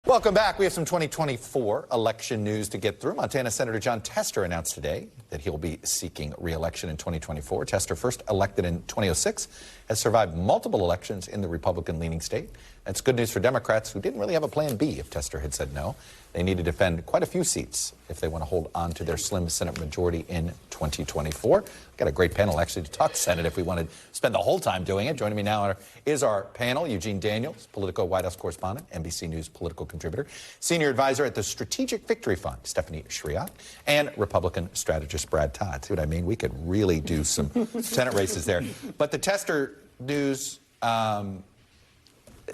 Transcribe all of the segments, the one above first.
Welcome back. We have some 2024 election news to get through. Montana Senator Jon Tester announced today that he'll be seeking re-election in 2024. Tester, first elected in 2006, has survived multiple elections in the Republican-leaning state. That's good news for Democrats who didn't really have a plan B if Tester had said no. They need to defend quite a few seats if they want to hold on to their slim Senate majority in 2024. Got a great panel actually to talk Senate if we want to spend the whole time doing it. Joining me now is our panel, Eugene Daniels, Politico White House correspondent, NBC News political contributor, senior advisor at the Strategic Victory Fund, Stephanie Schriock, and Republican strategist Brad Todd. See what I mean? We could really do some Senate races there. But the Tester news,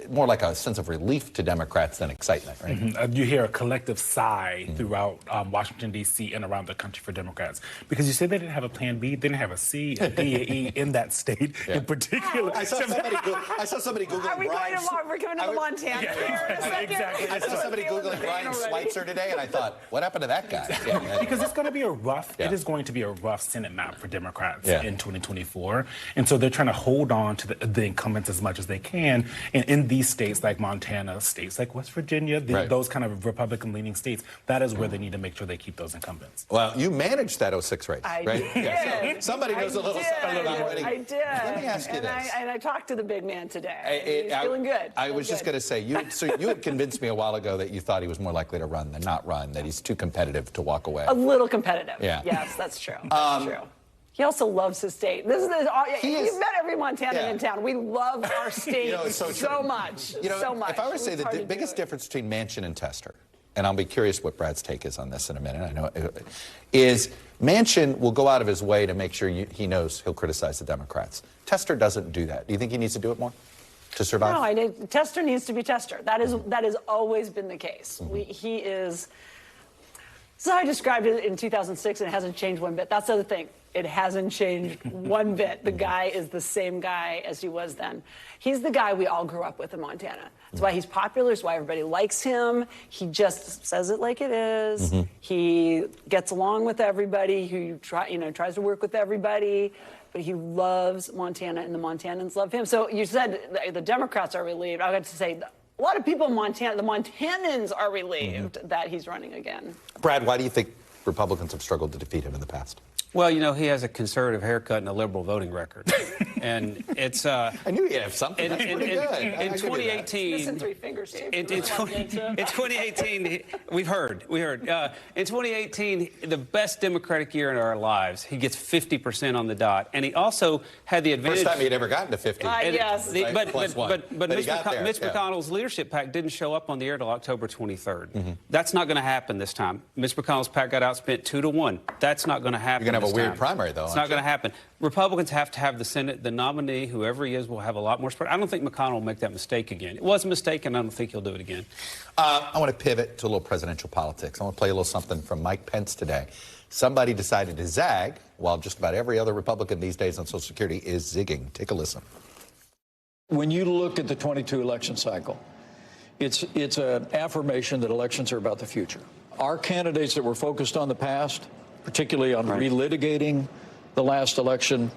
more like a sense of relief to Democrats than excitement, right? You hear a collective sigh throughout Washington, D.C. and around the country for Democrats. Because you said they didn't have a plan B, they didn't have a C, a D, a E in that state in particular. I saw somebody Googling Are we Brian. We're coming to the Montana here in a second. Exactly. I saw somebody Googling Brian Schweitzer today, and I thought, what happened to that guy? Because it's going to be a rough, it is going to be a rough Senate map for Democrats in 2024. And so they're trying to hold on to the incumbents as much as they can. And in these states like Montana, states like West Virginia, those kind of Republican-leaning states, that is where they need to make sure they keep those incumbents. Well, you managed that 06 race, I right? did. Yeah, so somebody knows a little something about winning. I did. Let me ask you this. And I talked to the big man today. He's feeling good. I was just going to say, you had convinced me a while ago that you thought he was more likely to run than not run, that he's too competitive to walk away. A little competitive. Yeah. Yes, that's true. That's true. He also loves his state. You've met every Montanan in town. We love our state so much. So much. If I were to say the biggest difference between Manchin and Tester, and I'll be curious what Brad's take is on this in a minute, I know, is Manchin will go out of his way to make sure he knows he'll criticize the Democrats. Tester doesn't do that. Do you think he needs to do it more to survive? No, Tester needs to be Tester. That has always been the case. He is. So I described it in 2006, and it hasn't changed one bit. That's the other thing. It hasn't changed one bit. The guy is the same guy as he was then. He's the guy we all grew up with in Montana. That's why he's popular. That's why everybody likes him. He just says it like it is. He gets along with everybody. He tries to work with everybody. But he loves Montana, and the Montanans love him. So you said the Democrats are relieved. I got to say, a lot of people in Montana, the Montanans are relieved that he's running again. Brad, why do you think Republicans have struggled to defeat him in the past? Well, you know, he has a conservative haircut and a liberal voting record. And it's... I knew he'd have something. That's pretty good. In 2018... Missing three fingers, too. In 2018, we heard. In 2018, the best Democratic year in our lives, he gets 50% on the dot. And he also had the advantage... First time he'd ever gotten to 50. Yes. But Mitch McConnell's leadership PAC didn't show up on the air till October 23rd. That's not going to happen this time. Mitch McConnell's PAC got outspent 2-1. That's not going to happen. You're going to have a weird primary, though. It's not going to happen. Republicans have to have the Senate. The nominee, whoever he is, will have a lot more support. I don't think McConnell will make that mistake again. It was a mistake, and I don't think he'll do it again. I want to pivot to a little presidential politics. I want to play a little something from Mike Pence today. Somebody decided to zag, while just about every other Republican these days on Social Security is zigging. Take a listen. When you look at the 22 election cycle, it's an affirmation that elections are about the future. Our candidates that were focused on the past, particularly on relitigating the last election,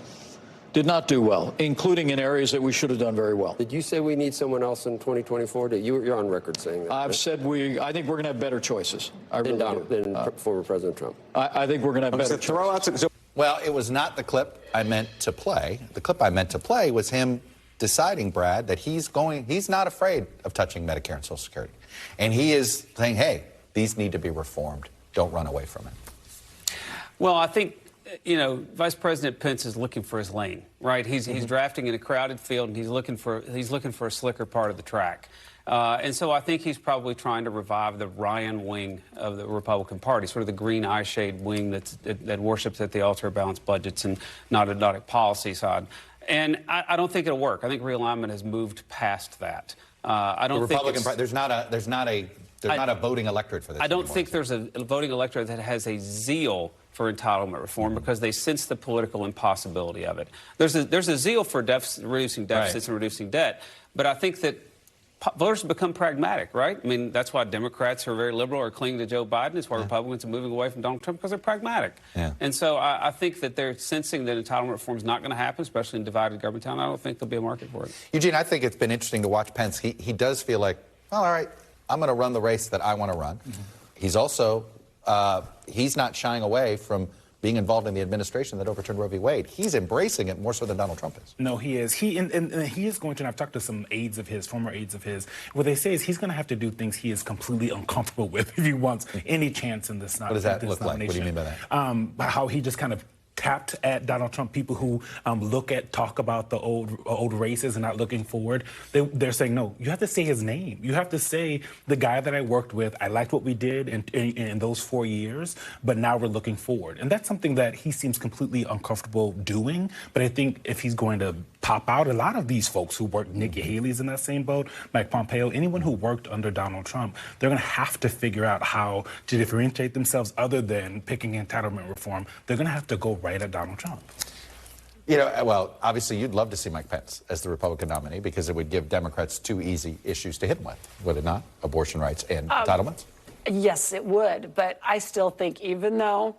did not do well, including in areas that we should have done very well. Did you say we need someone else in 2024? You're on record saying that. I've said I think we're going to have better choices. I really do. Than former President Trump. I think we're going to have better choices. Well, it was not the clip I meant to play. The clip I meant to play was him deciding, Brad, that he's not afraid of touching Medicare and Social Security. And he is saying, hey, these need to be reformed. Don't run away from it. Well, I think, you know, Vice President Pence is looking for his lane, right? He's drafting in a crowded field, and he's looking for a slicker part of the track. And so I think he's probably trying to revive the Ryan wing of the Republican Party, sort of the green eye shade wing that worships at the altar of balanced budgets and not a policy side. And I don't think it'll work. I think realignment has moved past that. I don't think Republican Party, there's not a voting electorate for this. I don't think there's a voting electorate that has a zeal for entitlement reform because they sense the political impossibility of it. There's a zeal for reducing deficits and reducing debt, but I think that voters have become pragmatic, right? I mean, that's why Democrats who are very liberal are clinging to Joe Biden. It's why Republicans are moving away from Donald Trump because they're pragmatic. And so I think that they're sensing that entitlement reform is not going to happen, especially in divided government town. I don't think there'll be a market for it. Eugene, I think it's been interesting to watch Pence. He does feel like, well, all right, I'm going to run the race that I want to run. He's also, he's not shying away from being involved in the administration that overturned Roe v. Wade. He's embracing it more so than Donald Trump is. No, he is. He is going to, and I've talked to some aides of his, former aides of his, what they say is he's going to have to do things he is completely uncomfortable with if he wants any chance in this nomination. What does that look like? What do you mean by that? How he just kind of tapped at Donald Trump, people who talk about the old races and not looking forward. They're saying, no, you have to say his name. You have to say the guy that I worked with, I liked what we did in those 4 years, but now we're looking forward. And that's something that he seems completely uncomfortable doing. But I think if he's going to pop out, a lot of these folks who worked, Nikki Haley's in that same boat, Mike Pompeo, anyone who worked under Donald Trump, they're going to have to figure out how to differentiate themselves other than picking entitlement reform. They're going to have to go right at Donald Trump. You know, well, obviously you'd love to see Mike Pence as the Republican nominee because it would give Democrats two easy issues to hit him with, would it not? Abortion rights and entitlements? Yes, it would. But I still think even though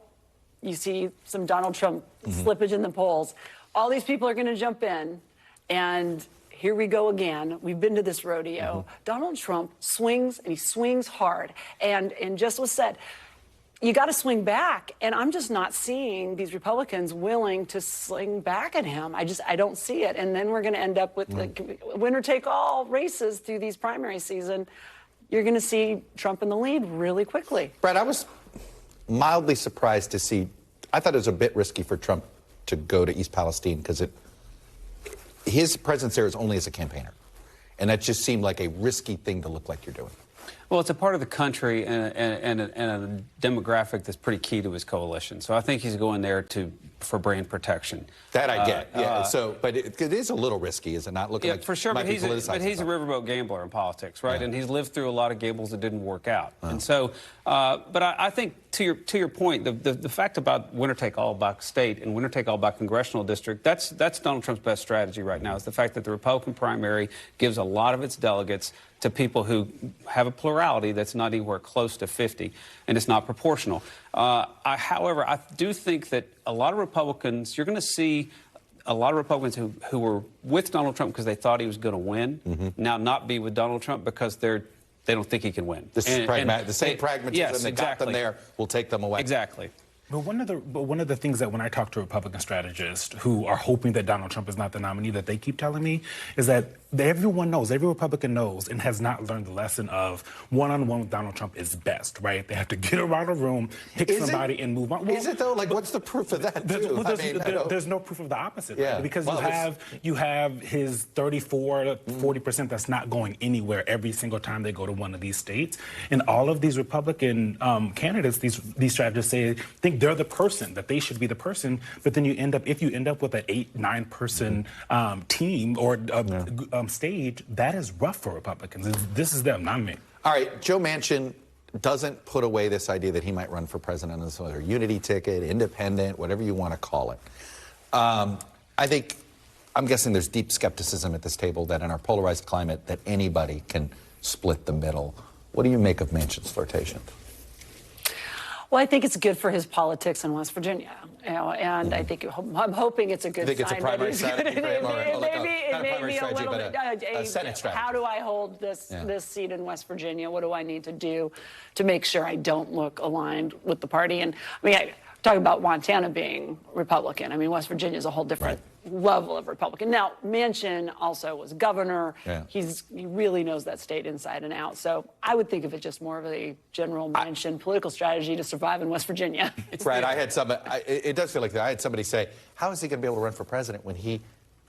you see some Donald Trump slippage in the polls, all these people are going to jump in, and here we go again. We've been to this rodeo. Donald Trump swings, and he swings hard. And just was said, you got to swing back, and I'm just not seeing these Republicans willing to swing back at him. I don't see it. And then we're going to end up with the winner-take-all races through these primary season. You're going to see Trump in the lead really quickly. Brad, I was mildly surprised to see, I thought it was a bit risky for Trump to go to East Palestine because his presence there is only as a campaigner. And that just seemed like a risky thing to look like you're doing. Well, it's a part of the country and a demographic that's pretty key to his coalition. So I think he's going there for brand protection. That I get. Yeah. But it is a little risky, is it not? Looking like for sure. But he's a riverboat gambler in politics, right? Yeah. And he's lived through a lot of gambles that didn't work out. And so, but I think to your point, the fact about winner take all by state and winner take all by congressional district, that's Donald Trump's best strategy right now. Is the fact that the Republican primary gives a lot of its delegates to people who have a plurality that's not anywhere close to 50, and it's not proportional. However, I do think that a lot of Republicans, you're going to see a lot of Republicans who were with Donald Trump because they thought he was going to win, now not be with Donald Trump because they don't think he can win. The same pragmatism that got them there will take them away. Exactly. But one of the things that when I talk to Republican strategists who are hoping that Donald Trump is not the nominee, that they keep telling me is that everyone knows, every Republican knows, and has not learned the lesson of one-on-one with Donald Trump is best, right? They have to get around a room, pick somebody, and move on. Well, is it though? Like, what's the proof of that? There's no proof of the opposite, right? Because you have his 34 to 40% that's not going anywhere every single time they go to one of these states, and all of these Republican candidates, these strategists think they're the person, that they should be the person, but then if you end up with an 8-9 person team or stage, that is rough for Republicans. This is them, not me. All right, Joe Manchin doesn't put away this idea that he might run for president on some other unity ticket, independent, whatever you want to call it. I'm guessing there's deep skepticism at this table that in our polarized climate that anybody can split the middle. What do you make of Manchin's flirtation? Well, I think it's good for his politics in West Virginia, and I think I'm hoping it's a good sign. It's a primary strategy for him, a Senate strategy. How do I hold this seat in West Virginia? What do I need to do to make sure I don't look aligned with the party? And I talk about Montana being Republican. I mean, West Virginia is a whole different level of Republican. Now, Manchin also was governor. Yeah. He really knows that state inside and out. So I would think of it just more of a general Manchin political strategy to survive in West Virginia. Brad, it does feel like that. I had somebody say, how is he going to be able to run for president when he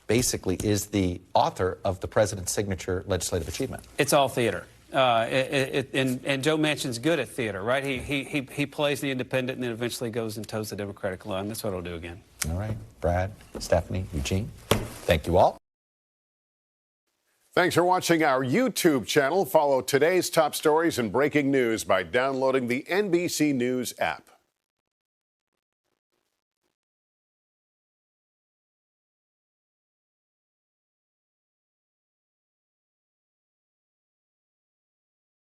basically is the author of the president's signature legislative achievement? It's all theater. And Joe Manchin's good at theater, right? He plays the independent and then eventually goes and toes the Democratic line. That's what he'll do again. All right. Brad, Stephanie, Eugene, thank you all. Thanks for watching our YouTube channel. Follow today's top stories and breaking news by downloading the NBC News app.